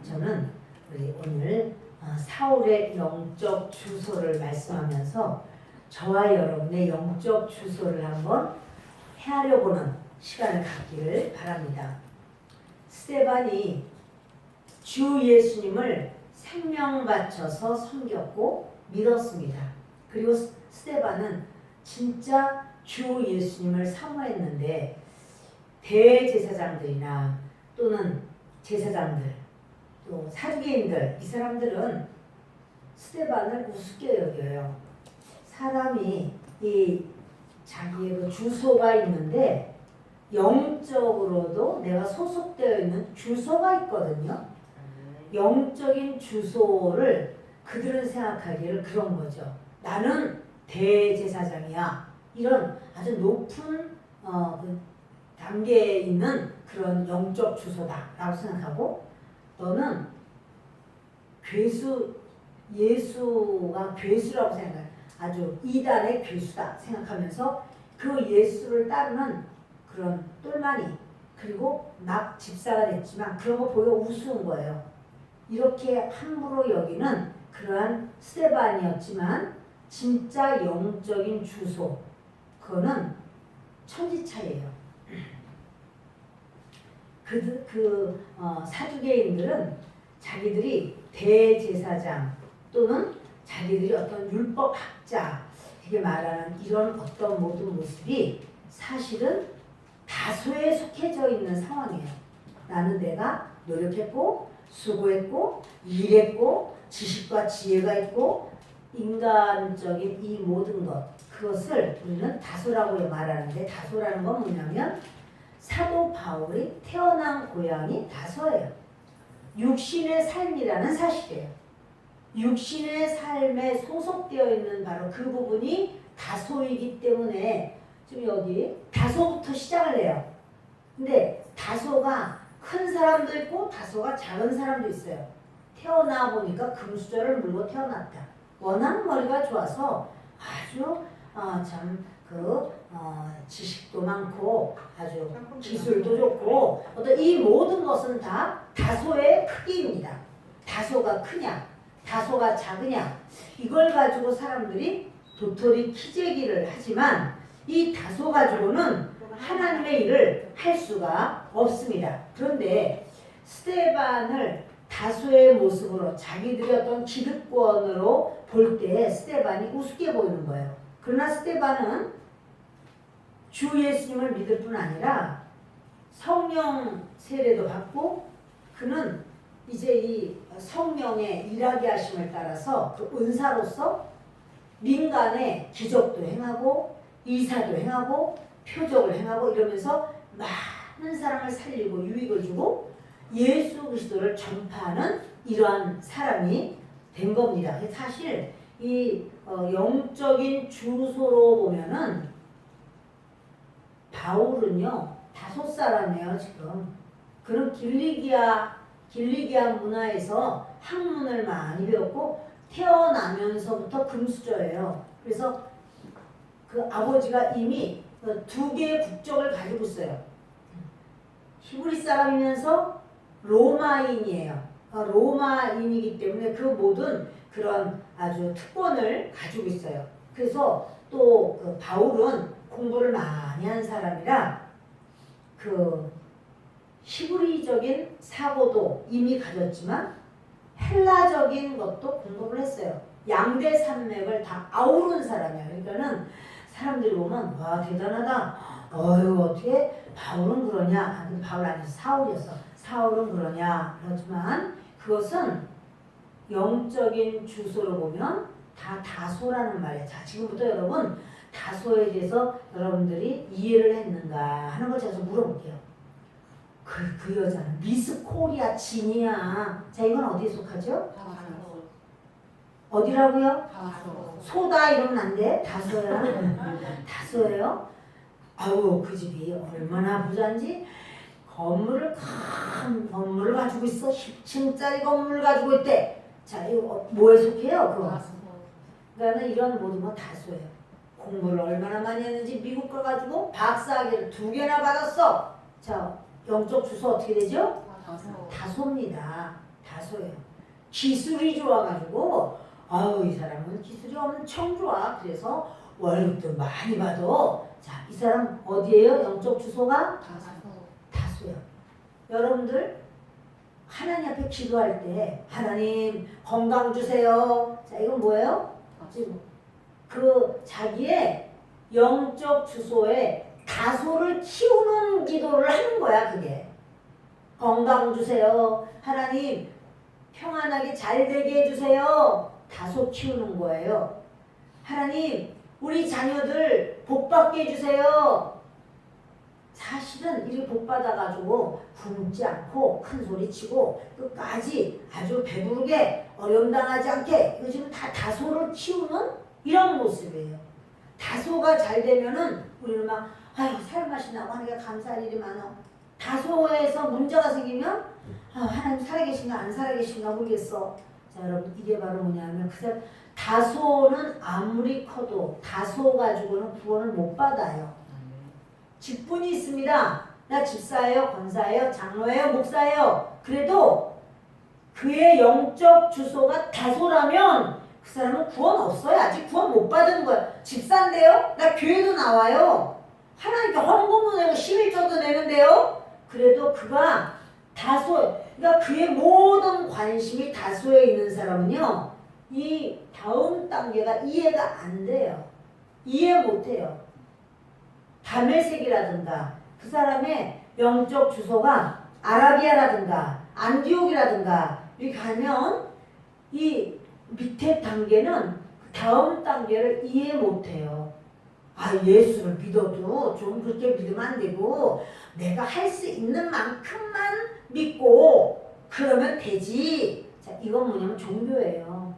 저는 우리 오늘 사울의 영적 주소를 말씀하면서 저와 여러분의 영적 주소를 한번 헤아려 보는 시간을 갖기를 바랍니다. 스데반이 주 예수님을 생명 바쳐서 섬겼고 믿었습니다. 그리고 스데반은 진짜 주 예수님을 사모했는데 대제사장들이나 또는 제사장들 또 사두개인들 이 사람들은 스데반을 우습게 여겨요. 사람이 이 자기의 그 주소가 있는데 영적으로도 내가 소속되어 있는 주소가 있거든요. 영적인 주소를 그들은 생각하기를 그런 거죠. 나는 대제사장이야. 이런 아주 높은 그 단계에 있는 그런 영적 주소다라고 생각하고, 너는 괴수, 예수가 괴수라고 생각해. 아주 이단의 괴수다 생각하면서 그 예수를 따르는 그런 똘마니, 그리고 막 집사가 됐지만 그런 거 보여 우스운 거예요. 이렇게 함부로 여기는 그러한 스데반이었지만 진짜 영적인 주소, 그거는 천지차예요. 사두개인들은 자기들이 대제사장 또는 자기들이 어떤 율법학자, 이게 말하는 이런 어떤 모든 모습이 사실은 다소에 속해져 있는 상황이에요. 나는 내가 노력했고 수고했고 일했고 지식과 지혜가 있고 인간적인 이 모든 것, 그것을 우리는 다소라고 말하는데, 다소라는 건 뭐냐면 사도 바울이 태어난 고향이 다소예요. 육신의 삶이라는 사실이에요. 육신의 삶에 소속되어 있는 바로 그 부분이 다소이기 때문에 지금 여기 다소부터 시작을 해요. 근데 다소가 큰 사람도 있고 다소가 작은 사람도 있어요. 태어나 보니까 금수저를 물고 태어났다. 워낙 머리가 좋아서 아주 지식도 많고 아주 기술도 좋고, 어떤 이 모든 것은 다 다소의 크기입니다. 다소가 크냐 다소가 작으냐, 이걸 가지고 사람들이 도토리 키재기를 하지만 이 다소 가지고는 하나님의 일을 할 수가 없습니다. 그런데 스데반을 다소의 모습으로 자기들의 어떤 기득권으로 볼 때 스데반이 우습게 보이는 거예요. 그러나 스데반은 주 예수님을 믿을 뿐 아니라 성령 세례도 받고, 그는 이제 이 성령의 일하게 하심을 따라서 그 은사로서 민간에 기적도 행하고 이사도 행하고 표적을 행하고 이러면서 많은 사람을 살리고 유익을 주고 예수 그리스도를 전파하는 이러한 사람이 된 겁니다. 사실 이 영적인 주소로 보면은 바울은요 다소 사람이에요. 지금 그는 길리기아 문화에서 학문을 많이 배웠고 태어나면서부터 금수저예요. 그래서 그 아버지가 이미 2개의 국적을 가지고 있어요. 히브리 사람이면서 로마인이에요. 로마인이기 때문에 그 모든 그런 아주 특권을 가지고 있어요. 그래서 또 그 바울은 공부를 많이 한 사람이라 그 히브리적인 사고도 이미 가졌지만 헬라적인 것도 공부를 했어요. 양대 산맥을 다 아우른 사람이야. 그러니까는 사람들이 보면 와 대단하다. 어떻게 바울은 그러냐. 근데 바울 아니었어. 사울이었어. 사울은 그러냐. 그렇지만 그것은 영적인 주소로 보면 다 다소라는 말이에요. 자, 지금부터 여러분 다소에 대해서 여러분들이 이해를 했는가 하는 걸 제가 좀 물어볼게요. 그 여자는 미스 코리아 진이야. 자, 이건 어디에 속하죠? 다소. 어디라고요? 다소. 소다 이러면 안 돼. 다소야. 다소예요. 아우 그 집이 얼마나 부자인지 큰 건물을 가지고 있어. 10층짜리 건물을 가지고 있대. 자, 이거 뭐에 속해요? 그거. 그러니까 이런 모든 건 다소예요. 공부를 얼마나 많이 했는지 미국 걸 가지고 박사학위를 2개나 받았어. 자, 영적 주소 어떻게 되죠? 다소입니다. 다소예요. 기술이 좋아가지고 아우 이 사람은 기술이 엄청 좋아. 그래서 월급도 많이 받아. 자, 이 사람 어디예요? 영적 주소가? 다소요. 여러분들 하나님 앞에 기도할 때 하나님 건강 주세요. 자, 이건 뭐예요? 지금 그 자기의 영적 주소에 다소를 키우는 기도를 하는 거야. 그게 건강 주세요. 하나님 평안하게 잘 되게 해주세요. 다소 키우는 거예요. 하나님 우리 자녀들 복 받게 해주세요. 사실은 이렇게 복 받아가지고 굶지 않고 큰 소리 치고 끝까지 아주 배부르게 어려움 당하지 않게 이거 지금 다 다소를 키우는 이런 모습이에요. 다소가 잘 되면은 우리는 막 아유 살맛이 나고 하니까 감사할 일이 많아. 다소에서 문제가 생기면 하나님 살아계신가 안 살아계신가 모르겠어. 자 여러분 이게 바로 뭐냐면 그 다소는 아무리 커도 다소 가지고는 구원을 못 받아요. 직분이 있습니다. 나 집사예요, 권사예요, 장로예요, 목사예요. 그래도 그의 영적 주소가 다소라면 그 사람은 구원 없어요. 아직 구원 못 받은 거야. 집사인데요? 나 교회도 나와요. 하나님께 헌금도 내고 11조도 내는데요? 그래도 그가 다소, 그러니까 그의 모든 관심이 다소에 있는 사람은요, 이 다음 단계가 이해가 안 돼요. 이해 못 해요. 다메섹이라든가 그 사람의 영적 주소가 아라비아라든가 안디옥이라든가 이렇게 가면 이 밑에 단계는 다음 단계를 이해 못 해요. 아 예수를 믿어도 좀 그렇게 믿으면 안 되고 내가 할 수 있는 만큼만 믿고 그러면 되지. 자 이건 뭐냐면 종교예요.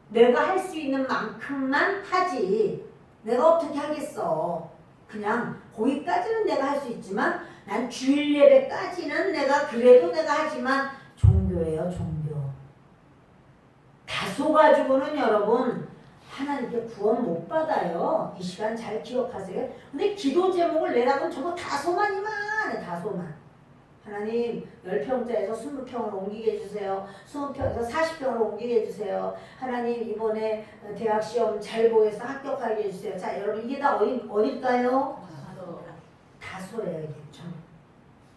내가 할 수 있는 만큼만 하지. 내가 어떻게 하겠어. 그냥 거기까지는 내가 할 수 있지만 난 주일 예배까지는 내가 그래도 내가 하지만 종교예요. 종교. 다소 가지고는 여러분 하나님께 구원 못 받아요. 이 시간 잘 기억하세요. 근데 기도 제목을 내라면 저거 다소만이만 해. 다소만. 하나님 10평짜리에서 20평으로 옮기게 해주세요. 20평에서 40평으로 옮기게 해주세요. 하나님 이번에 대학 시험 잘 보여서 합격하게 해주세요. 자 여러분 이게 다 어딜까요? 다소예요. 이게 좀.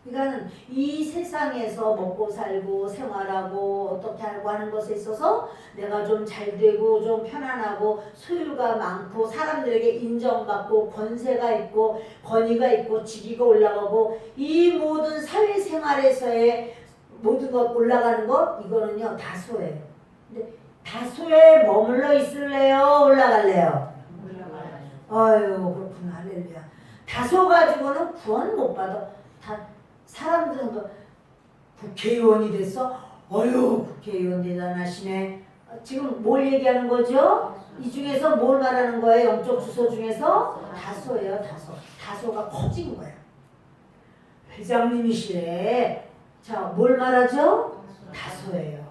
그러니까 이 세상에서 먹고 살고 생활하고 어떻게 하고 하는 것에 있어서 내가 좀 잘 되고 좀 편안하고 소유가 많고 사람들에게 인정받고 권세가 있고 권위가 있고 직위가 올라가고 이 모든 사회생활에서의 모든 것 올라가는 것 이거는요 다소예요. 근데 다소에 머물러 있을래요? 올라갈래요? 아유 그렇구나. 할렐루야. 다소 가지고는 구원 못 받아. 사람들은 뭐 국회의원이 됐어? 어휴 국회의원 대단하시네. 지금 뭘 얘기하는 거죠? 이 중에서 뭘 말하는 거예요? 영적 주소 중에서? 다소예요. 다소. 다소가 커진 거야. 회장님이시래. 자, 뭘 말하죠? 다소예요.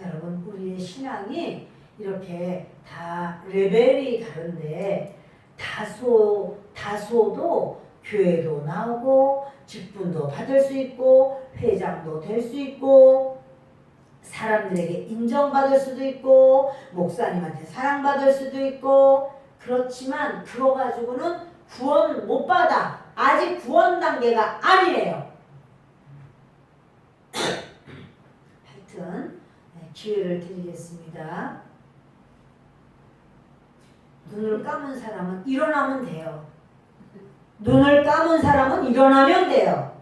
여러분 우리의 신앙이 이렇게 다 레벨이 다른데 다소도 교회도 나오고 직분도 받을 수 있고 회장도 될 수 있고 사람들에게 인정받을 수도 있고 목사님한테 사랑받을 수도 있고 그렇지만 그거 가지고는 구원 못 받아. 아직 구원 단계가 아니에요. 하여튼 기회를 드리겠습니다. 눈을 감은 사람은 일어나면 돼요. 눈을 감은 사람은 일어나면 돼요.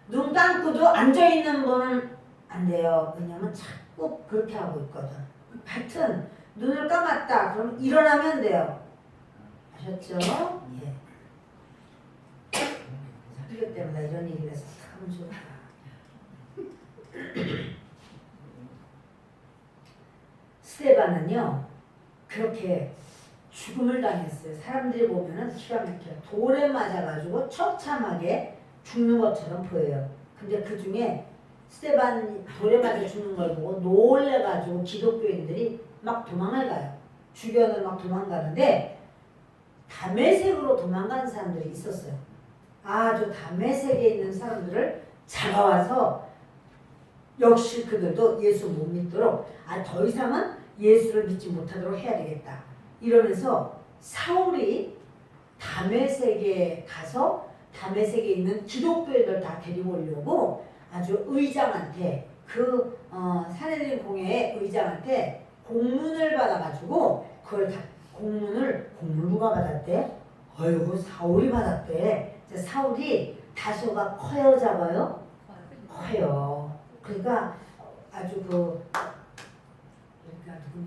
눈 감고도 앉아있는 분은 안 돼요. 왜냐면 자꾸 그렇게 하고 있거든. 하여튼 눈을 감았다. 그럼 일어나면 돼요. 아셨죠? 예. 그렇기 때문에 이런 얘기를 해서 참 좋다. 스데반은요 그렇게 죽음을 당했어요. 사람들이 보면은 기가 막혀요. 돌에 맞아가지고 처참하게 죽는 것처럼 보여요. 근데 그 중에 스데반 돌에 맞아 죽는 걸 보고 놀래가지고 기독교인들이 막 도망을 가요. 주변을 막 도망가는데 다메섹으로 도망가는 사람들이 있었어요. 아주 다메섹에 있는 사람들을 잡아와서 역시 그들도 예수 못 믿도록 더 이상은 예수를 믿지 못하도록 해야 되겠다. 이러면서 사울이 다메섹에 가서 다메섹에 있는 기독교인들 다 데리고 오려고 아주 의장한테 사내들인 공회의 의장한테 공문을 받아가지고 그걸 다 공문을 누가 받았대? 어이구 사울이 받았대. 사울이 다소가 커요 작아요? 커요. 그러니까 아주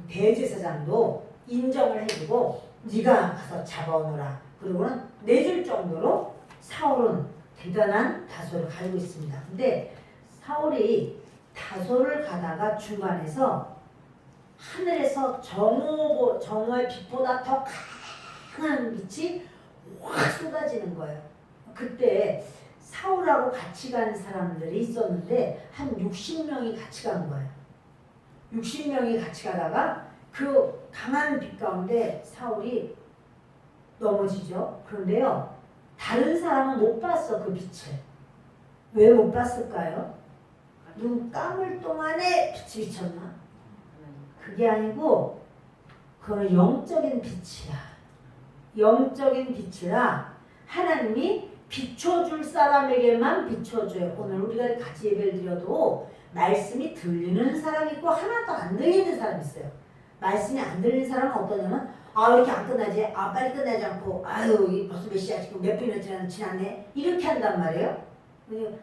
대제사장도 인정을 해주고 네가 가서 잡아오너라. 그리고는 내줄 정도로 사울은 대단한 다소를 가지고 있습니다. 근데 사울이 다소를 가다가 중간에서 하늘에서 정오의 빛보다 더 강한 빛이 확 쏟아지는 거예요. 그때 사울하고 같이 간 사람들이 있었는데 한 60명이 같이 간 거예요. 60명이 같이 가다가 그 강한 빛 가운데 사울이 넘어지죠. 그런데요, 다른 사람은 못 봤어, 그 빛을. 왜 못 봤을까요? 눈 감을 동안에 빛이 비쳤나? 그게 아니고 그거는 영적인 빛이야. 영적인 빛이라 하나님이 비춰줄 사람에게만 비춰줘요. 오늘 우리가 같이 예배를 드려도 말씀이 들리는 사람이 있고 하나도 안 들리는 사람이 있어요. 말씀이 안 들리는 사람은 어떠냐면 왜 이렇게 안 끝나지? 빨리 끝나지 않고 아유 벌써 몇 시야 지금 몇 분이나 지났네? 이렇게 한단 말이에요.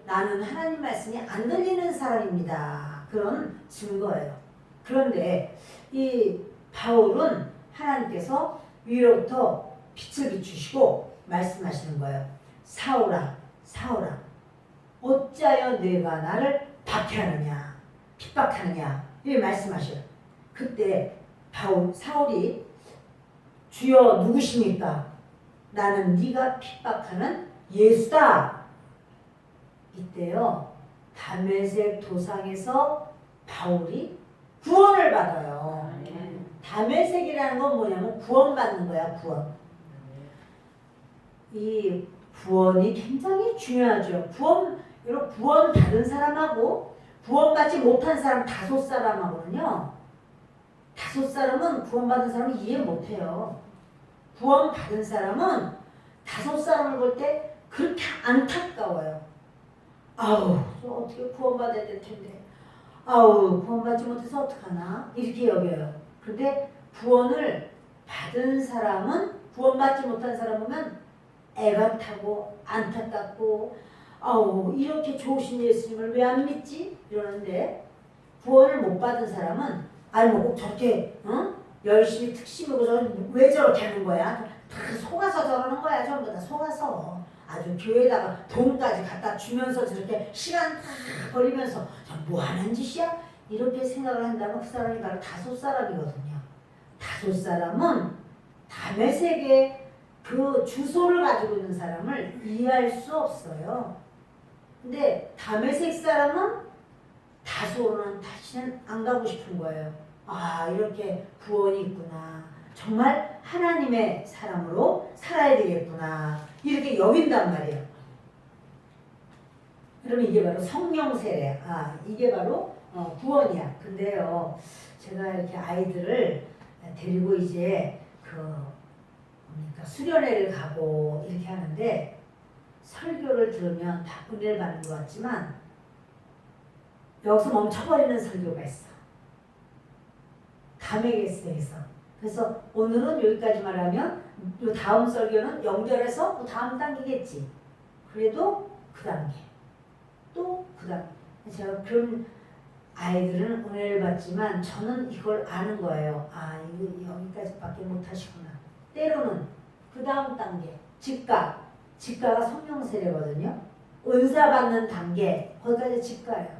나는 하나님 말씀이 안 들리는 사람입니다. 그런 증거예요. 그런데 이 바울은 하나님께서 위로부터 빛을 비추시고 말씀하시는 거예요. 사울아 사울아 어찌하여 내가 나를 박해하느냐 핍박하느냐 이렇게 말씀하셔요. 그때 사울이 주여 누구십니까? 나는 네가 핍박하는 예수다. 이때요 다메섹 도상에서 바울이 구원을 받아요. 다메섹이라는 건 뭐냐면 구원받는 거야. 이 구원이 굉장히 중요하죠. 구원 받은 사람하고 구원받지 못한 사람 5사람하고는요. 5사람은 구원받은 사람을 이해 못해요. 구원받은 사람은 5사람을 볼 때 그렇게 안타까워요. 저 어떻게 구원받아야 될 텐데. 구원받지 못해서 어떡하나? 이렇게 여겨요. 근데 구원을 받은 사람은 구원받지 못한 사람 보면 애가 타고 안타깝고 이렇게 좋으신 예수님을 왜 안 믿지? 이러는데 구원을 못 받은 사람은 꼭 저렇게 열심히 특심이고 왜 저렇게 하는 거야? 다 속아서 저러는 거야. 전부 다 속아서 아주 교회에다가 돈까지 갖다 주면서 저렇게 시간 다 버리면서 뭐 하는 짓이야? 이렇게 생각을 한다면 그 사람이 바로 5사람이거든요. 5사람은 다메섹의 그 주소를 가지고 있는 사람을 이해할 수 없어요. 근데 다메섹 사람은 다소는 다시는 안 가고 싶은 거예요. 이렇게 구원이 있구나. 정말 하나님의 사람으로 살아야 되겠구나. 이렇게 여긴단 말이에요. 그러면 이게 바로 성령 세례. 이게 바로 구원이야. 근데요, 제가 이렇게 아이들을 데리고 이제 수련회를 가고 이렇게 하는데 설교를 들으면 다 은혜를 받는 것 같지만 여기서 멈춰버리는 설교가 있어. 감회개스에서. 그래서 오늘은 여기까지만 하면 요 다음 설교는 연결해서 다음 단계겠지. 그래도 그 단계. 또 그 단계. 제가 그런 아이들은 은혜를 받지만 저는 이걸 아는 거예요. 이거 여기까지밖에 못하시구나. 때로는 그 다음 단계. 직가가 성령 세례거든요. 은사 받는 단계. 거기까지 직가예요.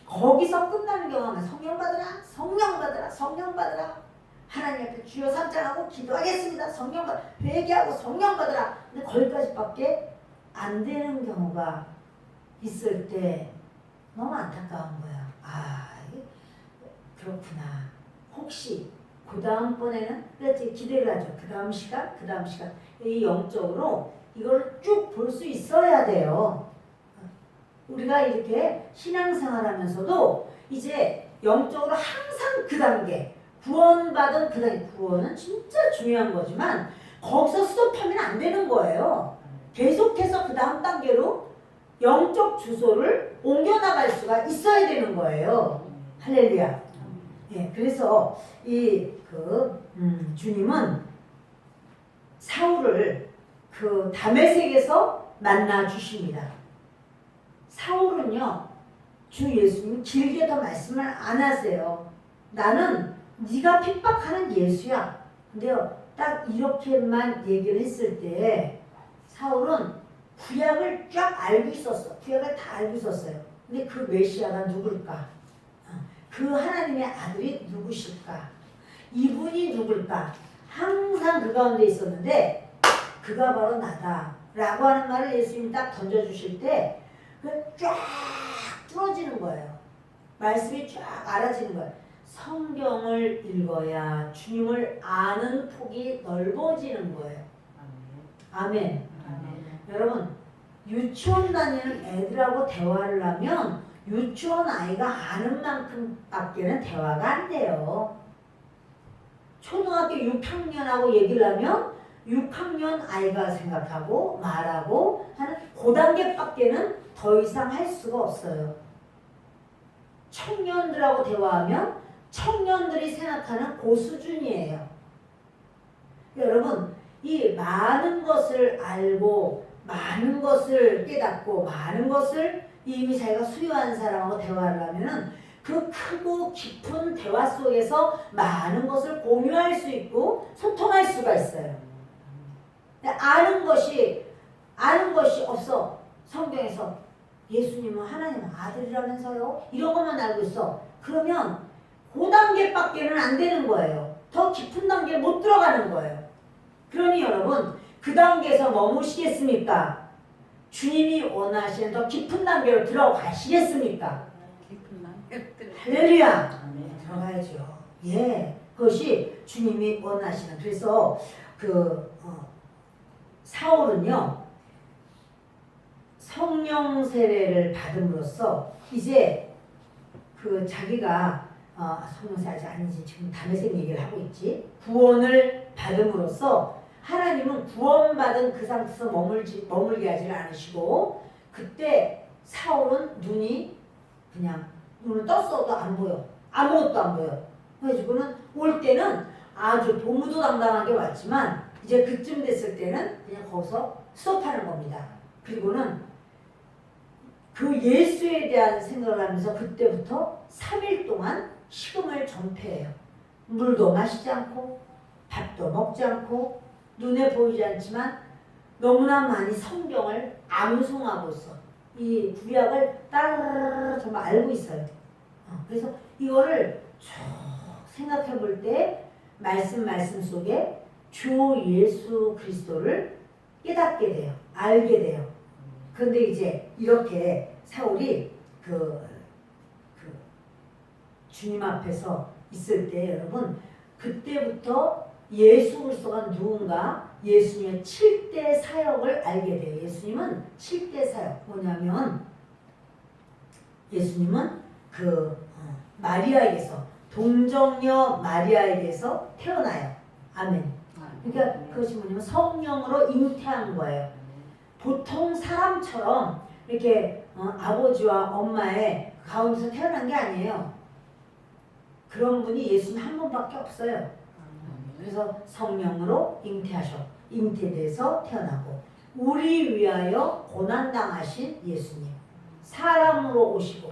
거기서 끝나는 경우는 성령 받으라, 성령 받으라, 성령 받으라. 하나님 앞에 주여 삼장하고 기도하겠습니다. 성령 받으라. 회개하고 성령 받으라. 근데 거기까지밖에 안 되는 경우가 있을 때 너무 안타까운 거야. 그렇구나. 혹시 그 다음번에는 기대를 하죠. 그 다음 시간. 이 영적으로 이걸 쭉 볼 수 있어야 돼요. 우리가 이렇게 신앙생활하면서도 이제 영적으로 항상 그 단계, 구원받은 그 단계, 구원은 진짜 중요한 거지만 거기서 스톱하면 안 되는 거예요. 계속해서 그 다음 단계로 영적 주소를 옮겨나갈 수가 있어야 되는 거예요. 할렐루야. 예, 그래서 주님은 사울을 그 다메섹에서 만나 주십니다. 사울은요, 주 예수님 길게 더 말씀을 안 하세요. 나는 네가 핍박하는 예수야. 근데요, 딱 이렇게만 얘기를 했을 때 사울은 구약을 쫙 알고 있었어. 구약을 다 알고 있었어요. 근데 그 메시아가 누굴까? 그 하나님의 아들이 누구실까? 이분이 누굴까? 항상 그 가운데 있었는데 그가 바로 나다 라고 하는 말을 예수님이 딱 던져주실 때 쫙 뚫어지는 거예요. 말씀이 쫙 알아지는 거예요. 성경을 읽어야 주님을 아는 폭이 넓어지는 거예요. 아멘. 여러분, 유치원 다니는 애들하고 대화를 하면 유치원 아이가 아는 만큼밖에는 대화가 안 돼요. 초등학교 6학년하고 얘기를 하면 6학년 아이가 생각하고 말하고 하는 그 단계밖에는 더 이상 할 수가 없어요. 청년들하고 대화하면 청년들이 생각하는 그 수준이에요. 여러분, 이 많은 것을 알고 많은 것을 깨닫고 많은 것을 이미 자기가 수요한 사람하고 대화를 하면은 그 크고 깊은 대화 속에서 많은 것을 공유할 수 있고 소통할 수가 있어요. 아는 것이 없어. 성경에서 예수님은 하나님의 아들이라면서요. 이런 것만 알고 있어. 그러면 그 단계밖에는 안 되는 거예요. 더 깊은 단계에 못 들어가는 거예요. 그러니 여러분, 그 단계에서 머무시겠습니까? 주님이 원하시는 더 깊은 단계로 들어가시겠습니까? 깊은 단계로 할렐루야. 들어가야죠. 예, 그것이 주님이 원하시는. 그래서 사울은요, 성령 세례를 받음으로써 이제 자기가 성령 세례 아직 아니지, 지금 다메섹 얘기를 하고 있지. 구원을 받음으로써 하나님은 구원받은 그 상태에서 머물게 하지를 않으시고, 그때 사울은 눈을 떴어도 안 보여. 아무것도 안 보여. 그래가지고는 올 때는 아주 도무도당당하게 왔지만 이제 그쯤 됐을 때는 그냥 거기서 스톱하는 겁니다. 그리고는 그 예수에 대한 생각을 하면서 그때부터 3일 동안 식음을 전폐해요. 물도 마시지 않고 밥도 먹지 않고 눈에 보이지 않지만 너무나 많이 성경을 암송하고 있어. 이 구약을 따르르 정말 알고 있어요. 그래서 이거를 쭉 생각해 볼 때 말씀 속에 주 예수 그리스도를 깨닫게 돼요. 알게 돼요. 그런데 이제 이렇게 사울이 주님 앞에서 있을 때 여러분, 그때부터 예수 그리스도가 누군가, 예수님의 7대 사역을 알게 돼요. 예수님은 7대 사역 뭐냐면, 예수님은 마리아에게서, 동정녀 마리아에게서 태어나요. 아멘. 그러니까 그것이 뭐냐면 성령으로 잉태한 거예요. 보통 사람처럼 이렇게 아버지와 엄마의 가운데서 태어난 게 아니에요. 그런 분이 예수님 한 분밖에 없어요. 그래서 성령으로 잉태돼서 태어나고, 우리 위하여 고난당하신 예수님, 사람으로 오시고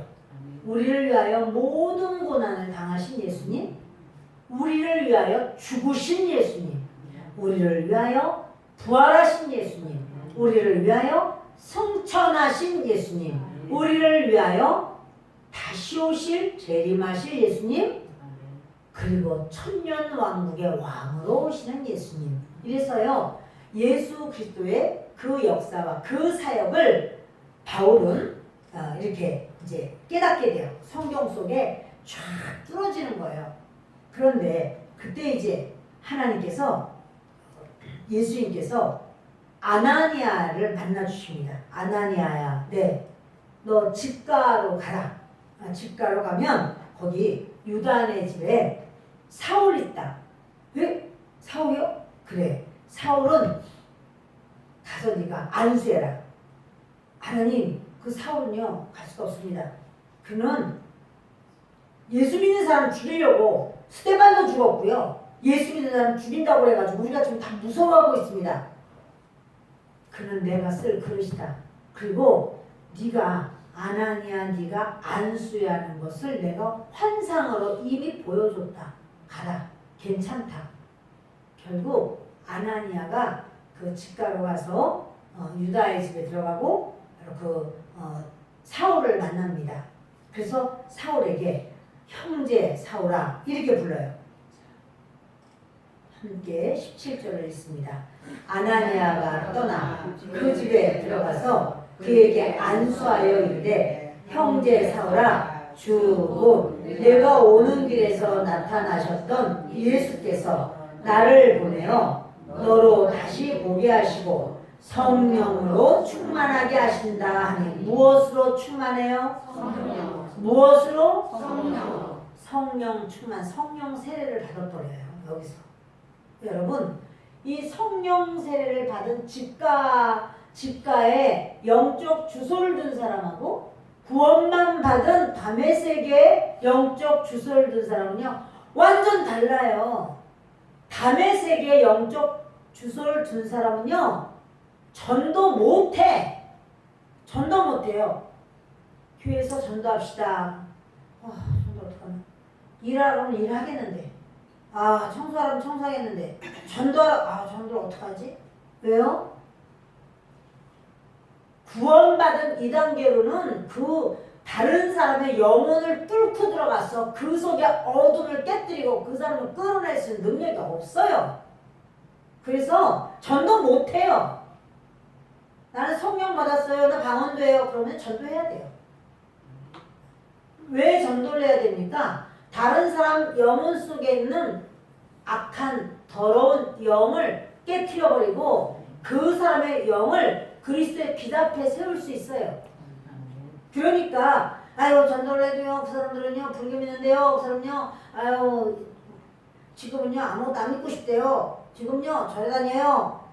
우리를 위하여 모든 고난을 당하신 예수님, 우리를 위하여 죽으신 예수님, 우리를 위하여 부활하신 예수님, 우리를 위하여 승천하신 예수님, 우리를 위하여 다시 오실 재림하실 예수님, 그리고 천년왕국의 왕으로 오시는 예수님. 이래서요, 예수 그리스도의 그 역사와 그 사역을 바울은 이렇게 이제 깨닫게 돼요. 성경 속에 쫙 뚫어지는 거예요. 그런데 그때 이제 예수님께서 아나니아를 만나 주십니다. 아나니아야, 네, 너 집가로 가라. 집가로 가면 거기 유다네 집에 사울 있다. 왜? 사울이요? 그래. 사울은 가서 네가 안수해라. 하나님, 그 사울은요 갈 수가 없습니다. 그는 예수 믿는 사람 죽이려고 스데반도 죽었고요. 예수 믿는 사람 죽인다고 그래가지고 우리가 지금 다 무서워하고 있습니다. 그는 내가 쓸 그릇이다. 그리고 네가 아나니아 네가 안수해야 하는 것을 내가 환상으로 이미 보여줬다. 가라. 괜찮다. 결국 아나니아가 그 집가로 가서 유다의 집에 들어가고 사울을 만납니다. 그래서 사울에게 형제 사울아 이렇게 불러요. 함께 17절을 읽습니다. 아나니아가 떠나 그 집에 들어가서 그에게 안수하여 이르되 형제 사울아 주 내가 오는 길에서 나타나셨던 예수께서 나를 보내어 너로 다시 보게 하시고 성령으로 충만하게 하신다 하니 무엇으로 충만해요? 성령. 무엇으로? 성령. 성령 충만, 성령 세례를 받아버려요. 여기서 여러분 이 성령 세례를 받은 집가에 영적 주소를 둔 사람하고 구원만 받은 다메섹에 영적 주소를 둔 사람은요 완전 달라요. 다메섹에 영적 주소를 둔 사람은요 전도 못해. 전도 못해요. 교회에서 전도합시다. 전도 어떡하나. 일하라면 일하겠는데. 청소하라면 청소하겠는데. 전도를 어떡하지? 왜요? 구원받은 2단계로는 그 다른 사람의 영혼을 뚫고 들어가서 그 속에 어둠을 깨뜨리고 그 사람을 끌어낼 수 있는 능력이 없어요. 그래서 전도 못해요. 나는 성령 받았어요. 나 방언돼요. 그러면 전도해야 돼요. 왜 전도를 해야 됩니까? 다른 사람 영혼 속에 있는 악한 더러운 영을 깨트려버리고 그 사람의 영을 그리스도의 빛 앞에 세울 수 있어요. 그러니까 전도를 해도요. 그 사람들은요. 불교 믿는데요. 그 사람은요. 지금은요. 아무것도 안 믿고 싶대요. 지금요. 절에 다녀요.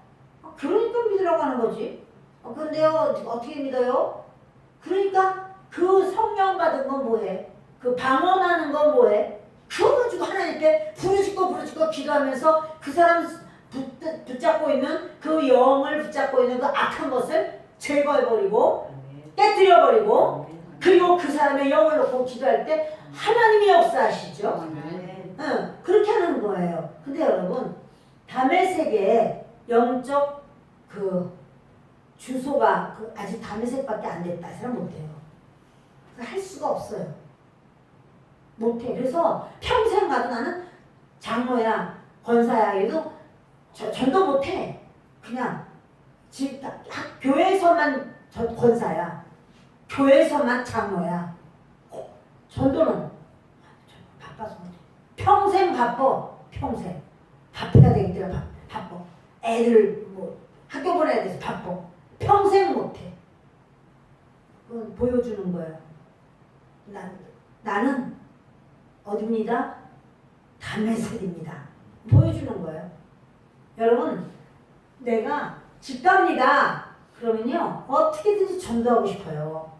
그러니까 믿으라고 하는 거지. 그런데요. 어떻게 믿어요? 그러니까 그 성령 받은 건 뭐해? 그 방언하는 건 뭐해? 그거 가지고 하나님께 부르짖고 기도하면서 그 사람 붙잡고 있는 그 영을 붙잡고 있는 그 악한 것을 제거해버리고 깨뜨려버리고 그리고 그 사람의 영을 놓고 기도할 때 하나님이 역사하시죠. 그렇게 하는 거예요. 근데 여러분 다메섹의 영적 그 주소가 아직 다메섹밖에 안 됐다. 이 사람 못해요. 할 수가 없어요. 못해. 그래서 평생 가도 나는 장로야 권사야 해도 전도 못해. 그냥 교회에서만 권사야. 교회에서만 장로야. 전도는 바빠서 못해. 평생 바빠. 평생 밥해야 되기 때문에 바빠. 애들 학교 보내야 돼서 바빠. 평생 못해. 그건 보여주는 거예요. 나는 어디입니다? 다메섹입니다. 보여주는 거예요. 여러분 내가 집갑니다. 그러면요 어떻게든지 전도하고 싶어요.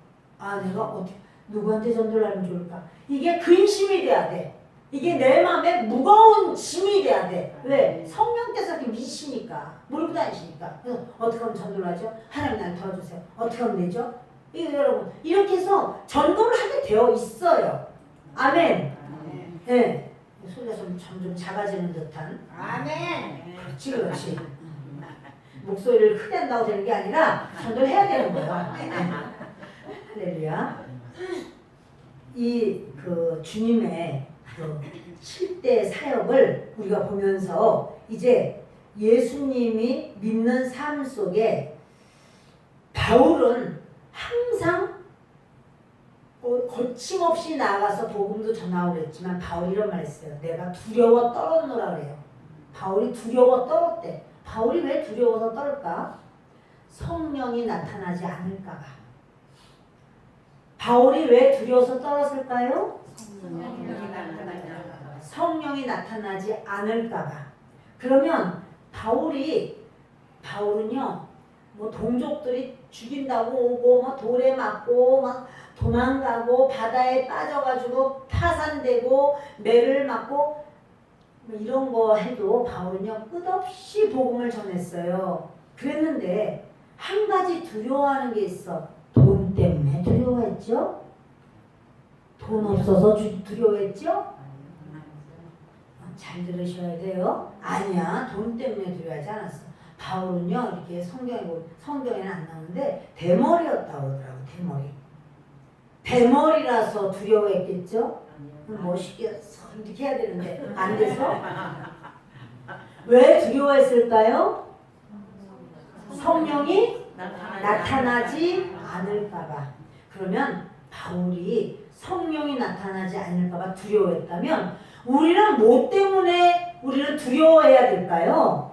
내가 어떻게 누구한테 전도를 하면 좋을까? 이게 근심이 돼야 돼. 이게 내 마음에 무거운 짐이 돼야 돼. 왜? 성령께서 이렇게 미시니까 몰고 다니시니까. 그래서 어떻게 하면 전도를 하죠? 하나님 날 도와주세요. 어떻게 하면 되죠? 여러분 이렇게 해서 전도를 하게 되어 있어요. 아멘. 네. 소리가 점점 작아지는 듯한. 아멘. 그렇지. 목소리를 크게 한다고 되는 게 아니라 전도를 해야 되는 거예요. 할렐루야. 그 주님의 그 7대 사역을 우리가 보면서 이제 예수님이 믿는 삶 속에 바울은 항상 거침없이 나가서 복음도 전하고 그랬지만 바울이 이런 말 했어요. 내가 두려워 떨었노라 그래요. 바울이 두려워 떨었대. 바울이 왜 두려워서 떨까? 성령이 나타나지 않을까 봐. 바울이 왜 두려워서 떨었을까요? 성령이 나타나지 않을까. 성령이 나타나지 않을까봐. 그러면 바울은요, 뭐 동족들이 죽인다고 오고, 막 돌에 맞고, 막 도망가고, 바다에 빠져가지고 파산되고, 매를 맞고, 뭐 이런 거 해도 바울은요, 끝없이 복음을 전했어요. 그랬는데, 한 가지 두려워하는 게 있어. 돈 때문에 두려워했죠? 돈 없어서 두려워했죠? 잘 들으셔야 돼요. 아니야, 돈 때문에 두려워하지 않았어. 바울은요, 이렇게 성경에는 안 나오는데 대머리였다고 그러더라고. 대머리라서 두려워했겠죠? 멋있게 이렇게 해야 되는데 안 돼서. 왜 두려워했을까요? 성령이 나타나지 않을까봐. 그러면 바울이 성령이 나타나지 않을까봐 두려워했다면 우리는 뭐 때문에 우리는 두려워해야 될까요?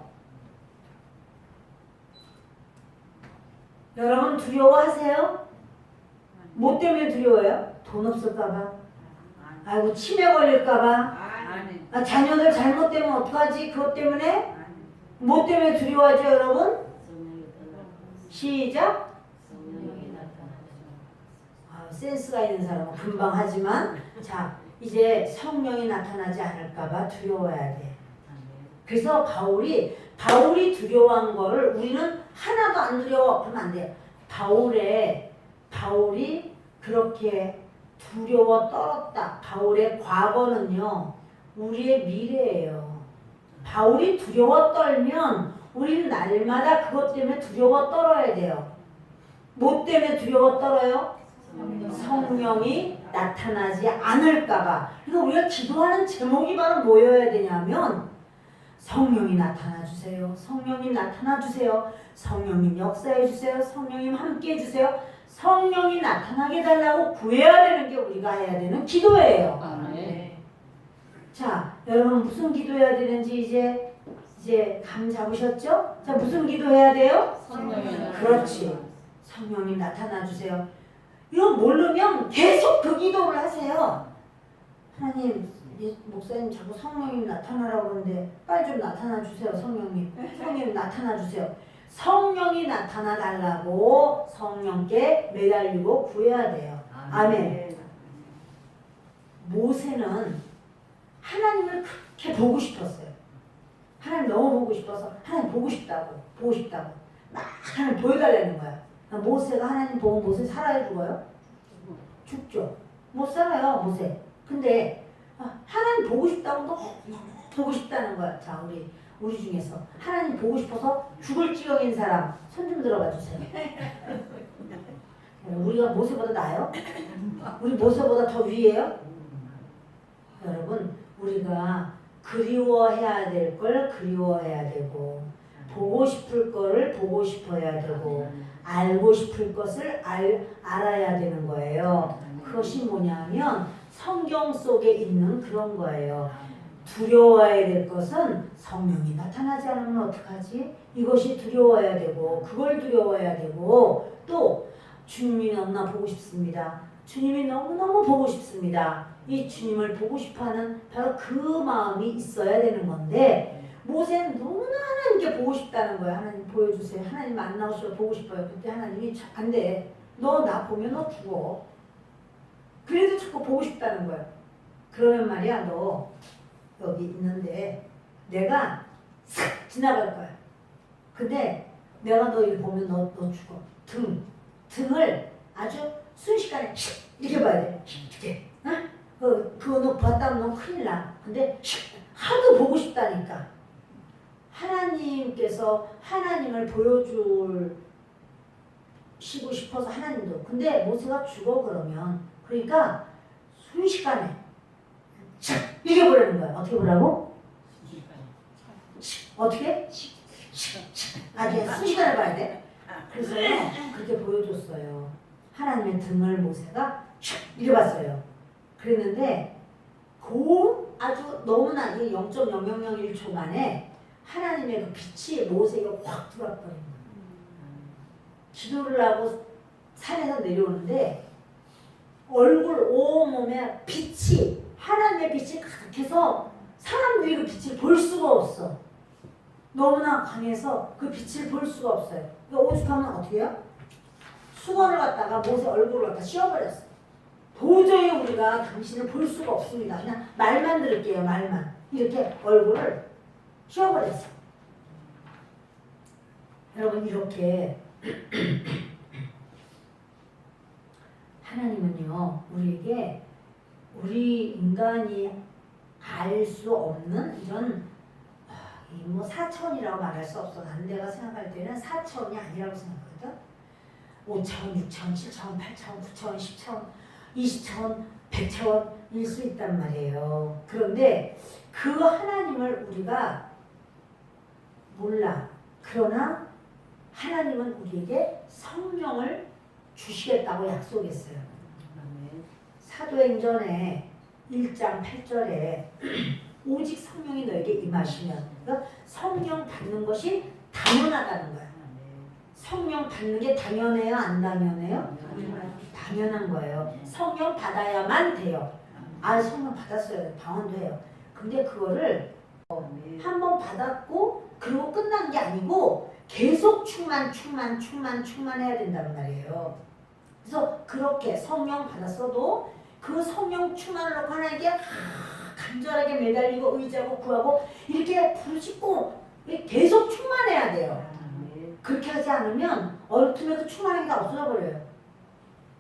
여러분 두려워하세요? 뭐 때문에 두려워해요? 돈 없을까봐? 아이고 치매 걸릴까봐? 아, 자녀들 잘못되면 어떡하지? 그것 때문에? 뭐 때문에 두려워하죠 여러분? 시작! 센스가 있는 사람은 금방 하지만 자 이제 성령이 나타나지 않을까봐 두려워해야 돼. 그래서 바울이 두려워한 거를 우리는 하나도 안 두려워 그러면 안 돼요. 바울이 그렇게 두려워 떨었다. 바울의 과거는요 우리의 미래예요. 바울이 두려워 떨면 우리는 날마다 그것 때문에 두려워 떨어야 돼요. 뭐 때문에 두려워 떨어요? 성령이 나타나지 않을까봐. 그러니까 우리가 기도하는 제목이 바로 뭐여야 되냐면 성령이 나타나 주세요. 성령님 나타나 주세요. 성령님 역사해 주세요. 성령님 함께 해주세요. 성령이 나타나게 해달라고 구해야 되는 게 우리가 해야 되는 기도예요. 자, 여러분 무슨 기도해야 되는지 이제 감 잡으셨죠? 자, 무슨 기도해야 돼요? 그렇지. 성령님 나타나 주세요. 이거 모르면 계속 그 기도를 하세요. 하나님, 목사님 자꾸 성령님 나타나라고 그러는데 빨리 좀 나타나 주세요. 성령님 나타나 주세요. 성령이 나타나 달라고 성령께 매달리고 구해야 돼요. 아멘. 모세는 하나님을 그렇게 보고 싶었어요. 하나님 너무 보고 싶어서 하나님 보고 싶다고 막 하나님 보여달라는 거야. 모세가 하나님 보고 모세 살아야 죽어요? 죽죠. 못 살아요 모세. 근데 하나님 보고 싶다고 너무 보고 싶다는 거야. 자 우리 중에서 하나님 보고 싶어서 죽을 지경인 사람 손 좀 들어봐 주세요. 우리가 모세보다 나아요? 우리 모세보다 더 위에요? 여러분 우리가 그리워해야 될 걸 그리워해야 되고 보고 싶을 거를 보고 싶어야 되고 알고 싶을 것을 알아야 되는 거예요. 그것이 뭐냐면 성경 속에 있는 그런 거예요. 두려워해야 될 것은 성령이 나타나지 않으면 어떡하지? 이것이 두려워해야 되고 그걸 두려워해야 되고 또 주님이 너무나 보고 싶습니다. 주님이 너무너무 보고 싶습니다. 이 주님을 보고 싶어하는 바로 그 마음이 있어야 되는 건데 모세는 너무나 하나님께 보고 싶다는 거야. 하나님 보여주세요. 하나님 만나고 싶어 보고 싶어요. 그때 하나님이 안 돼. 너 나 보면 너 죽어. 그래도 자꾸 보고 싶다는 거야. 그러면 말이야 너 여기 있는데 내가 싹 지나갈 거야. 근데 내가 너 이렇게 보면 너 죽어. 등을 아주 순식간에 이렇게 봐야 돼. 이렇게. 그거 너 봤다면 너 큰일 나. 근데 하도 보고 싶다니까. 하나님께서 하나님을 보여주시고 싶어서 하나님도. 근데 모세가 죽어 그러면 그러니까 순식간에 이게 보라는 거야. 어떻게 보라고? 어떻게? 그냥 순식간에 봐야 돼. 그래서 그렇게 보여줬어요. 하나님의 등을 모세가 이렇게 봤어요. 그랬는데 아주 너무나 0.0001초 만에 하나님의 그 빛이 모세에게 확 들어왔거든요. 기도를 하고 산에서 내려오는데 얼굴 온몸에 빛이 하나님의 빛이 가득해서 사람들이 그 빛을 볼 수가 없어. 너무나 강해서 그 빛을 볼 수가 없어요. 그러니까 오죽하면 어떻게 해요? 수건을 갖다가 못에 얼굴을 갖다 씌워버렸어. 도저히 우리가 당신을 볼 수가 없습니다. 그냥 말만 들을게요. 말만. 이렇게 얼굴을 씌워버렸어. 여러분 이렇게 하나님은요 우리에게 우리 인간이 알 수 없는 이런 뭐 4차원이라고 말할 수 없어. 난 내가 생각할 때는 4차원이 아니라고 생각하거든. 5차원, 6차원, 7차원, 8차원, 9차원, 10차원, 20차원, 100차원일 수 있단 말이에요. 그런데 그 하나님을 우리가 몰라. 그러나 하나님은 우리에게 성령을 주시겠다고 약속했어요. 사도행전에 1장 8절에 오직 성령이 너에게 임하시면, 그러니까 성령 받는 것이 당연하다는 거야. 성령 받는 게 당연해요? 안 당연해요? 당연한 거예요. 성령 받아야만 돼요. 아, 성령 받았어요. 방언도 해요. 근데 그거를 한 번 받았고 그리고 끝난 게 아니고 계속 충만해야 된다는 말이에요. 그래서 그렇게 성령 받았어도 그 성령 충만을 놓고 하나님께 간절하게 매달리고 의지하고 구하고 이렇게 부르짖고 계속 충만해야 돼요. 그렇게 하지 않으면 어느 틈에 그 충만한 게 다 없어져 버려요.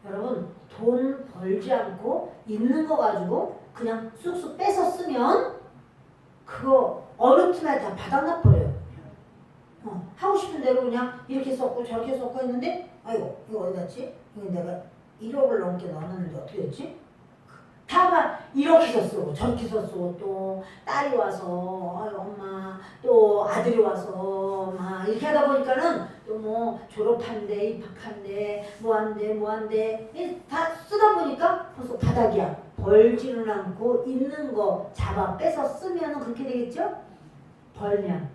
여러분 돈 벌지 않고 있는 거 가지고 그냥 쑥쑥 뺏어 쓰면 그거 어느 틈에 다 바닥나 버려요. 하고 싶은 대로 그냥 이렇게 썼고 저렇게 썼고 했는데 아이고 이거 어디 갔지? 이거 내가 1억을 넘게 넣었는데 어떻게 됐지? 다만 이렇게 썼고 저렇게 썼고 또 딸이 와서 아유 엄마 또 아들이 와서 막 이렇게 하다 보니까는 또 뭐 졸업한대 입학한대 뭐한대 다 쓰다 보니까 벌써 바닥이야. 벌지는 않고 있는 거 잡아 빼서 쓰면 그렇게 되겠죠? 벌면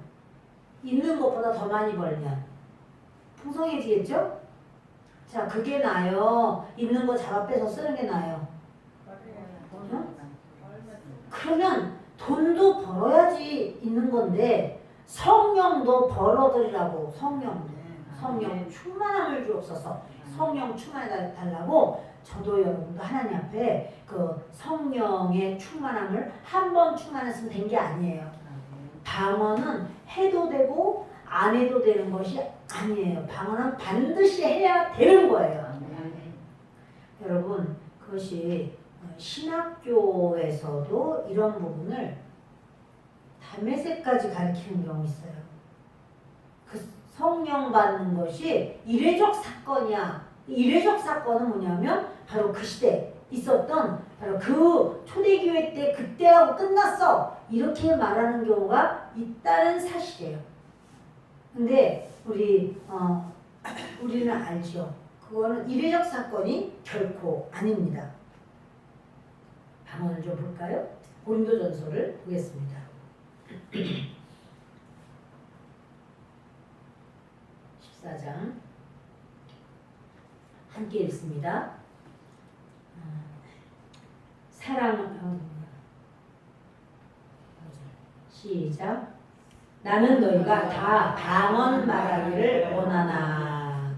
있는 것보다 더 많이 벌면 풍성해지겠죠? 자 그게 나아요. 있는 거 잡아 빼서 쓰는 게 나아요. 그러면 돈도 벌어야지 있는 건데 성령도 벌어들이라고. 성령 충만함을 주옵소서. 성령 충만해 달라고. 저도 여러분도 하나님 앞에 그 성령의 충만함을 한 번 충만했으면 된 게 아니에요. 방언은 해도 되고 안 해도 되는 것이 아니에요. 방언은 반드시 해야 되는 거예요. 여러분 그것이 신학교에서도 이런 부분을 담에색까지 가르치는 경우 있어요. 그 성령 받는 것이 이례적 사건이야. 이례적 사건은 뭐냐면 바로 그 시대 있었던 바로 그 초대교회 때 그때하고 끝났어. 이렇게 말하는 경우가 있다는 사실이에요. 근데 우리는 알죠. 그거는 이례적 사건이 결코 아닙니다. 방언을 좀 볼까요? 고린도전서를 보겠습니다. 14장 함께 읽습니다. 시작. 나는 너희가 다 방언 말하기를 원하나.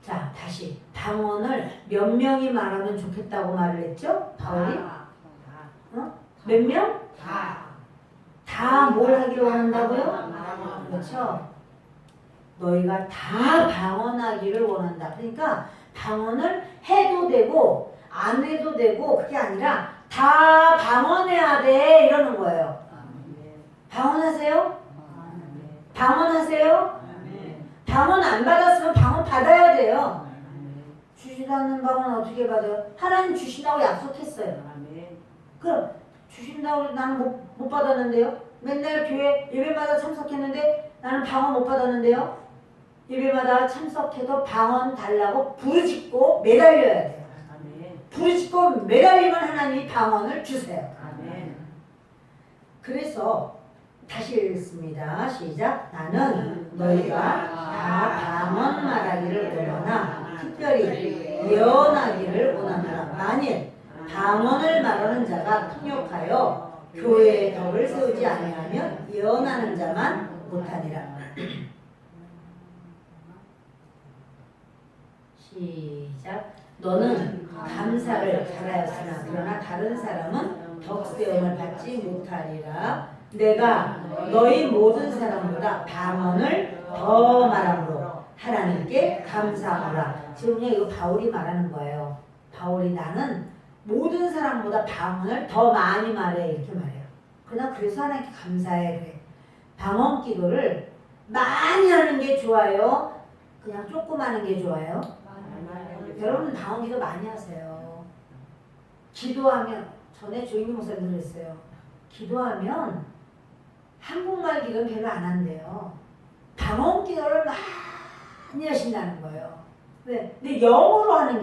자 다시 방언을 몇 명이 말하면 좋겠다고 말을 했죠? 바울이? 몇 명? 다 뭘 하기를 원한다고요? 그렇죠. 너희가 다 방언하기를 원한다. 그러니까 방언을 해도 되고 안 해도 되고 그게 아니라 다 방언해야 돼 이러는 거예요. 방언하세요? 방언하세요? 방언 안 받았으면 방언 받아야 돼요. 주시도 않는 방언 어떻게 받아요? 하나님 주신다고 약속했어요. 그럼 주신다고 나는 못 받았는데요? 맨날 교회 예배마다 참석했는데 나는 방언 못 받았는데요? 예배마다 참석해도 방언 달라고 부르짖고 매달려야 돼요. 부르짖고 매달리면 하나님이 방언을 주세요. 그래서 다시 읽습니다. 시작. 나는 너희가 다 방언 말하기를 원하나 특별히 예언하기를 원하노라. 만일 방언을 말하는 자가 통역하여 교회의 덕을 세우지 아니하면 예언하는 자만 못하니라. 시작. 너는 감사를 잘하였으나 그러나 다른 사람은 덕세움을 받지 못하리라. 내가 너희 모든 사람보다 방언을 더 말함으로 하나님께 감사하라. 지금 이거 바울이 말하는 거예요. 바울이 나는 모든 사람보다 방언을 더 많이 말해 이렇게 말해요. 그냥 그래서 하나님께 감사해 그래. 방언 기도를 많이 하는 게 좋아요? 그냥 조금 하는 게 좋아요? 여러분 방언 기도 많이 하세요. 기도하면 전에 조인희 목사님 그랬어요. 기도하면 한국말 기도는 별로 안 한대요. 방언 기도를 많이 하신다는 거예요. 근데 영어로 하는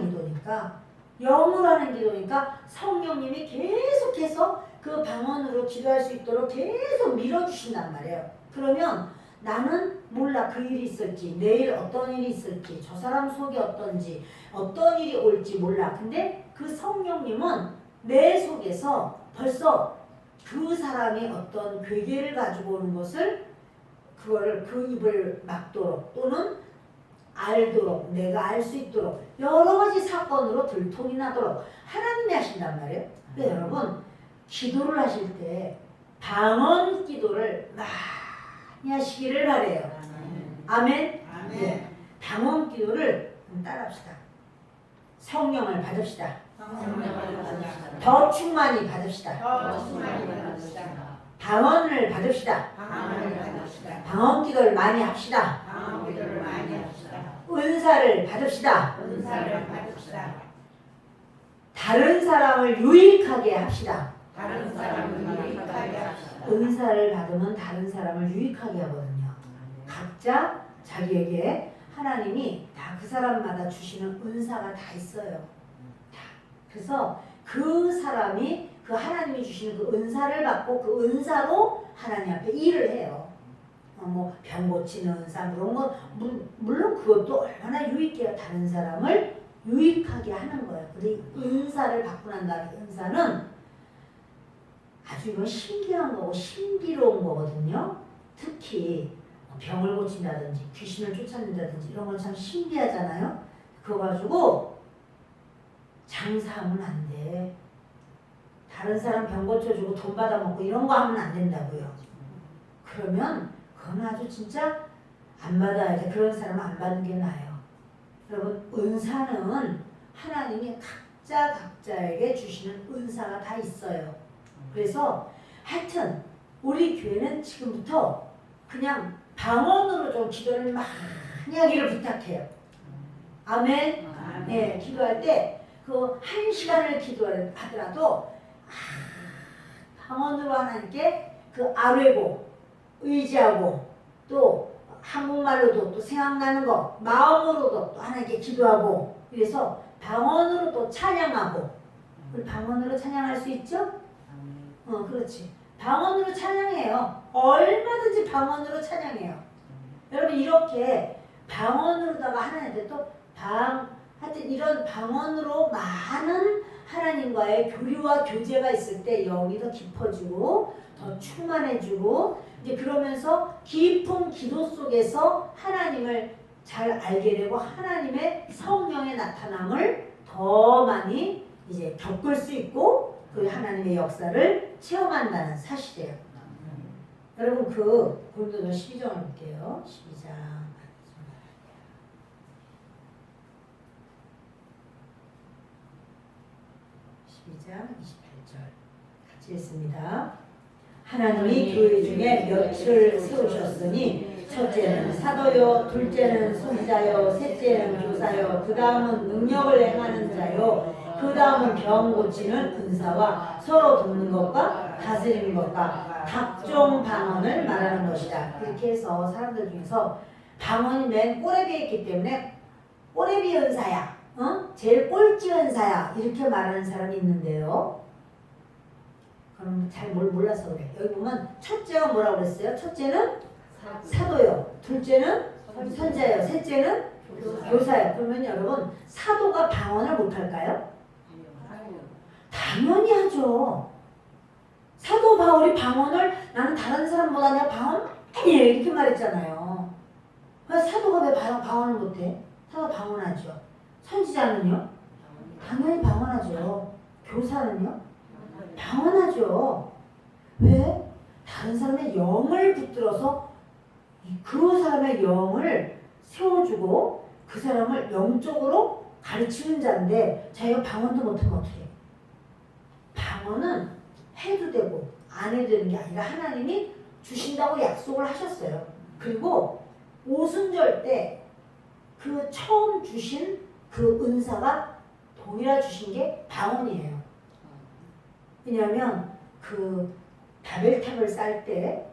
기도니까 성령님이 계속해서 그 방언으로 기도할 수 있도록 계속 밀어주신단 말이에요. 그러면 나는 몰라 그 일이 있을지 내일 어떤 일이 있을지 저 사람 속이 어떤지 어떤 일이 올지 몰라. 근데 그 성령님은 내 속에서 벌써 그 사람이 어떤 괴계를 가지고 오는 것을 그거를 그 입을 막도록 또는 알도록 내가 알 수 있도록 여러 가지 사건으로 들통이 나도록 하나님이 하신단 말이에요. 근데 여러분 기도를 하실 때 방언 기도를 많이 하시기를 바래요. 아멘. 네. 방언 기도를 따라합시다. 성령을 받읍시다. 더 충만히 받읍시다. 방언을 받읍시다. 방언 기도를 많이 합시다. 은사를 받읍시다. 다른 사람을 유익하게 합시다. 은사를 받으면 다른 사람을 유익하게 하거든요. 각자 자기에게 하나님이 다 그 사람마다 주시는 은사가 다 있어요. 다. 그래서 그 사람이 그 하나님이 주시는 그 은사를 받고 그 은사로 하나님 앞에 일을 해요. 뭐 병 고치는 은사 그런 거 물론 그것도 얼마나 유익해요. 다른 사람을 유익하게 하는 거예요. 근데 은사를 받고 난 다음에 은사는 아주 이건 신기한 거고 신비로운 거거든요. 특히 병을 고친다든지 귀신을 쫓아낸다든지 이런 건 참 신비하잖아요. 그거 가지고 장사하면 안 돼. 다른 사람 병 고쳐주고 돈 받아먹고 이런 거 하면 안 된다고요. 그러면 그건 아주 진짜 안 받아야 돼. 그런 사람은 안 받는 게 나아요. 여러분 은사는 하나님이 각자에게 주시는 은사가 다 있어요. 그래서 하여튼 우리 교회는 지금부터 그냥 방언으로 좀 기도를 많이 하기를 부탁해요. 아멘. 네, 기도할 때 그 1시간을 기도하더라도 방언으로 하나님께 그 아뢰고 의지하고 또 한국말로도 또 생각나는 거 마음으로도 또 하나님께 기도하고 그래서 방언으로 또 찬양하고 우리 방언으로 찬양할 수 있죠? 그렇지. 방언으로 찬양해요. 얼마든지 방언으로 찬양해요. 여러분 이렇게 방언으로다가 하나님한테 또 하여튼 이런 방언으로 많은 하나님과의 교류와 교제가 있을 때 영이 더 깊어지고 더 충만해지고 이제 그러면서 깊은 기도 속에서 하나님을 잘 알게 되고 하나님의 성령의 나타남을 더 많이 이제 겪을 수 있고 그 하나님의 역사를 체험한다는 사실이에요. 여러분 그 고린도서 12장을 볼게요. 12장 28절 같이 읽습니다. 하나님이 교회 중에 몇을 세우셨으니 첫째는 사도요, 둘째는 선지자요, 셋째는 교사요, 그 다음은 능력을 행하는 자요, 그 다음은 병 고치는 은사와 서로 돕는 것과 다스리는 것과 각종 방언을 말하는 것이다. 이렇게 해서 사람들 중에서 방언이 맨 꼬레비에 있기 때문에 꼬레비 은사야, 제일 꼴찌 은사야 이렇게 말하는 사람이 있는데요. 그럼 잘 뭘 몰라서 그래. 여기 보면 첫째가 뭐라고 그랬어요? 첫째는 사도요, 둘째는 선지자요, 셋째는 교사예요. 그러면 여러분 사도가 방언을 못할까요? 당연히 하죠. 사도 바울이 방언을 나는 다른 사람보다 내가 방언 많이 해 이렇게 말했잖아요. 사도가 왜 방언을 못해? 사도 방언하죠. 선지자는요? 당연히 방언하죠. 교사는요? 방언하죠. 왜? 다른 사람의 영을 붙들어서 그 사람의 영을 세워주고 그 사람을 영적으로 가르치는 자인데 자기가 방언도 못하면 어떻게 해? 방언은 해도 되고 안 해도 되는 게 아니라 하나님이 주신다고 약속을 하셨어요. 그리고 오순절 때 그 처음 주신 그 은사가 동일하 주신 게 방언이에요. 왜냐하면 그 바벨탑을 쌓을 때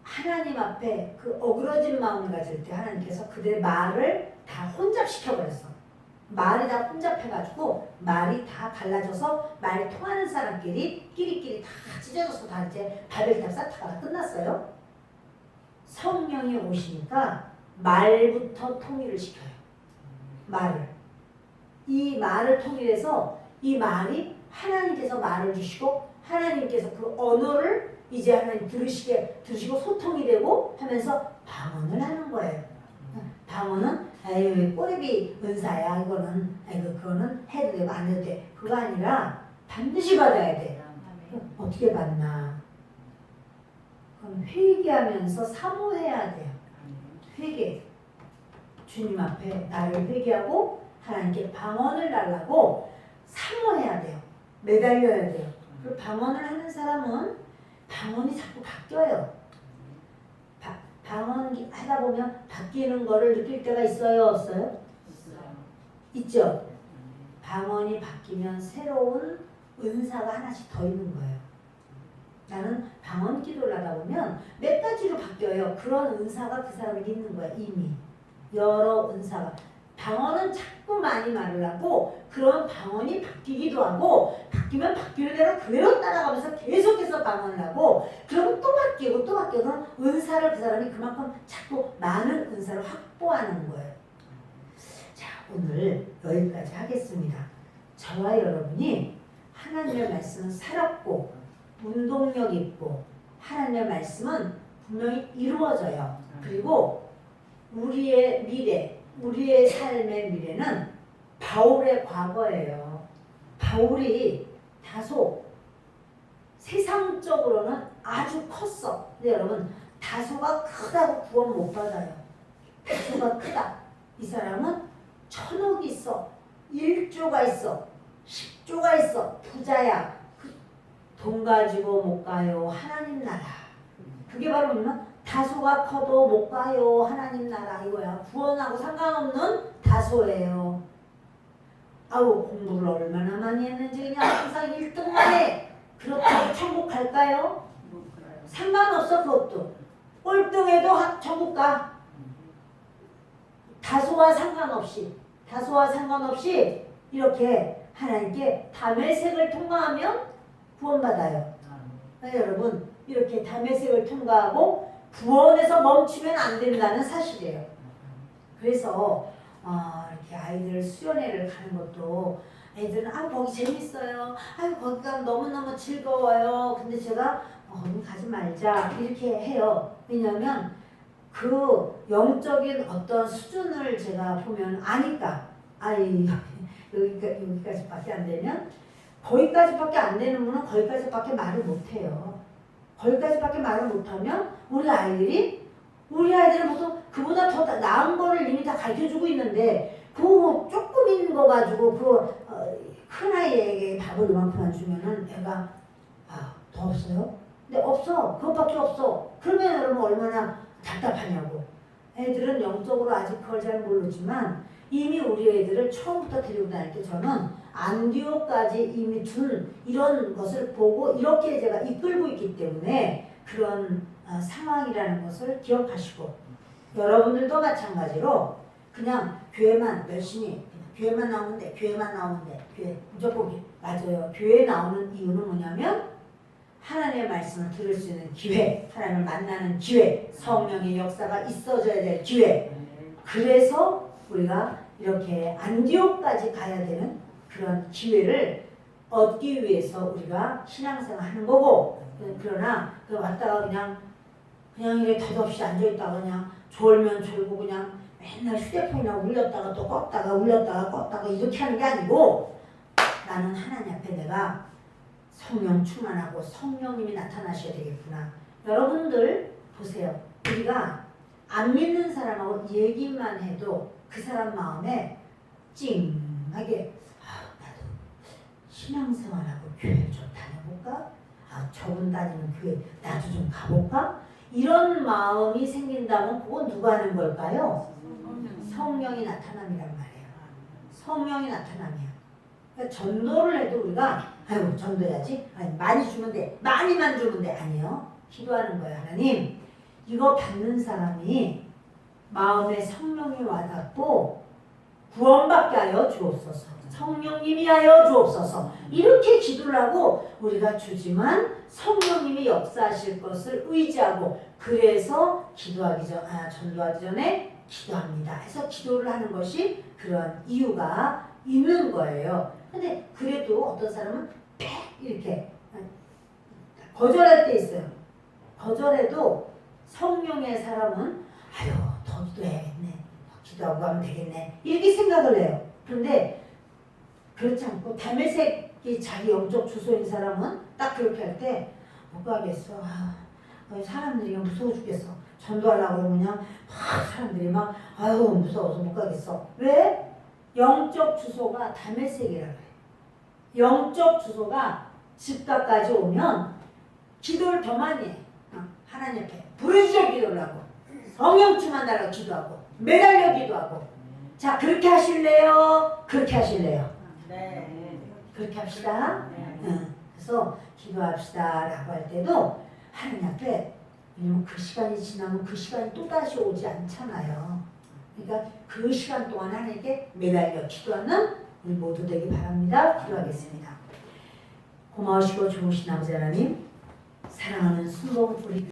하나님 앞에 그 어그러진 마음을 가질 때 하나님께서 그들의 말을 다 혼잡시켜버렸어. 말이 다 혼잡해가지고 말이 다 갈라져서 말이 통하는 사람끼리 끼리끼리 다 찢어져서 다 이제 바벨탑 쌓다가 다 끝났어요. 성령이 오시니까 말부터 통일을 시켜요. 말을. 이 말을 통일해서 이 말이 하나님께서 말을 주시고 하나님께서 그 언어를 이제 하나님 들으시고 소통이 되고 하면서 방언을 하는 거예요. 방언은 에이 꼬리비 은사야 이거는 그거는 해도 되고 안 해도 돼. 그거 아니라 반드시 받아야 돼. 어떻게 받나? 그럼 회개하면서 사모해야 돼요. 회개. 주님 앞에 나를 회개하고 하나님께 방언을 달라고 사모해야 돼요. 매달려야 돼요. 그리고 방언을 하는 사람은 방언이 자꾸 바뀌어요. 방언 하다 보면 바뀌는 거를 느낄 때가 있어요? 없어요? 있죠? 방언이 바뀌면 새로운 은사가 하나씩 더 있는 거예요. 나는 방언 기도를 하다 보면 몇 가지로 바뀌어요. 그런 은사가 그 사람에게 있는 거야. 이미 여러 은사가. 방언은 자꾸 많이 말을 하고 그런 방언이 바뀌기도 하고 바뀌면 바뀌는 대로 그대로 따라가면서 계속해서 방언을 하고 그러면 또 바뀌고 또 바뀌고 그런 은사를 그 사람이 그만큼 자꾸 많은 은사를 확보하는 거예요. 자, 오늘 여기까지 하겠습니다. 저와 여러분이 하나님의 말씀은 살았고 운동력 있고 하나님의 말씀은 분명히 이루어져요. 그리고 우리의 미래, 우리의 삶의 미래는 바울의 과거예요. 바울이 다소 세상적으로는 아주 컸어. 근데 여러분 다소가 크다고 구원 못 받아요. 다소가 크다. 이 사람은 1000억이 있어. 1조가 있어. 10조가 있어. 부자야. 돈 가지고 못 가요. 하나님 나라. 그게 바로 뭐냐면 다소가 커도 못 가요. 하나님 나라 이거야. 구원하고 상관없는 다소예요. 아우 공부를 얼마나 많이 했는지 그냥 항상 1등만 해. 그렇다고 천국 갈까요? 상관없어 그것도. 꼴등해도 천국 가. 다소와 상관없이 이렇게 하나님께 담의색을 통과하면 구원받아요. 여러분 이렇게 담의색을 통과하고 구원에서 멈추면 안 된다는 사실이에요. 그래서 이렇게 아이들 수련회를 가는 것도 애들은 거기 재밌어요. 거기 가면 너무너무 즐거워요. 근데 제가 거기 가지 말자 이렇게 해요. 왜냐하면 그 영적인 어떤 수준을 제가 보면 아니까 여기까지밖에 안 되면 거기까지밖에 안 되는 분은 거기까지밖에 말을 못해요. 거기까지밖에 말을 못하면 우리 아이들은 무슨 그보다 더 나은 거를 이미 다 가르쳐주고 있는데 그 조금 있는 거 가지고 큰 아이에게 밥을 이만큼만 주면은 애가 더 없어요? 근데 없어. 그것밖에 없어. 그러면 여러분 얼마나 답답하냐고. 애들은 영적으로 아직 그걸 잘 모르지만 이미 우리 애들을 처음부터 데리고 다닐 때 저는 안디옥까지 이미 준 이런 것을 보고 이렇게 제가 이끌고 있기 때문에 그런 상황이라는 것을 기억하시고 여러분들도 마찬가지로 그냥 교회만 열심히 교회만 나오면 돼 교회 무조건 맞아요. 교회 나오는 이유는 뭐냐면 하나님의 말씀을 들을 수 있는 기회, 하나님을 만나는 기회, 성령의 역사가 있어져야 될 기회. 그래서 우리가 이렇게 안디옥까지 가야 되는 그런 기회를 얻기 위해서 우리가 신앙생활 하는 거고, 그러나 그 왔다가 그냥 이렇게 덧없이 앉아있다가 그냥 졸면 졸고 그냥 맨날 휴대폰이나 울렸다가 또 껐다가 울렸다가 껐다가 이렇게 하는 게 아니고, 나는 하나님 앞에 내가 성령 충만하고 성령님이 나타나셔야 되겠구나. 여러분들 보세요. 우리가 안 믿는 사람하고 얘기만 해도 그 사람 마음에 찡하게 나도 신앙생활하고 교회 좀 다녀볼까? 저분 다니는 교회 나도 좀 가볼까? 이런 마음이 생긴다면 그건 누가 하는 걸까요? 성령이 나타남이란 말이에요. 성령이 나타남이야. 그러니까 전도를 해도 우리가 아이고 전도해야지. 아니, 많이 주면 돼. 많이만 주면 돼. 아니요. 기도하는 거예요. 하나님 이거 받는 사람이 마음에 성령이 와닿고 구원받게 하여 주옵소서. 성령님이 하여 주옵소서. 이렇게 기도를 하고 우리가 주지만 성령님이 역사하실 것을 의지하고, 그래서 전도하기 전에 기도합니다. 해서 기도를 하는 것이 그런 이유가 있는 거예요. 근데 그래도 어떤 사람은 이렇게 거절할 때 있어요. 거절해도 성령의 사람은 더 기도해야겠네, 더 기도하고 가면 되겠네, 이렇게 생각을 해요. 그런데 그렇지 않고 담에색이 자기 영적 주소인 사람은 딱 그렇게 할 때 못 가겠어. 사람들이 무서워 죽겠어. 전도하려고 그러면 그냥 사람들이 막 무서워서 못 가겠어. 왜? 영적 주소가 담에색이라고 해요. 영적 주소가 집값까지 오면 기도를 더 많이 해. 하나님 앞에 부르짖어 기도를 하고 성령 충만하라고 기도하고 매달려 기도하고. 자, 그렇게 하실래요? 그렇게 하실래요? 네. 그렇게 합시다. 네. 그래서 기도합시다 라고 할 때도 하나님 앞에, 왜냐면 그 시간이 지나면 그 시간이 또다시 오지 않잖아요. 그러니까 그 시간 동안 하나님께 매달려 기도하는 우리 모두 되기 바랍니다. 기도하겠습니다. 고마우시고 좋으신 아버지 하나님, 사랑하는 순복 우리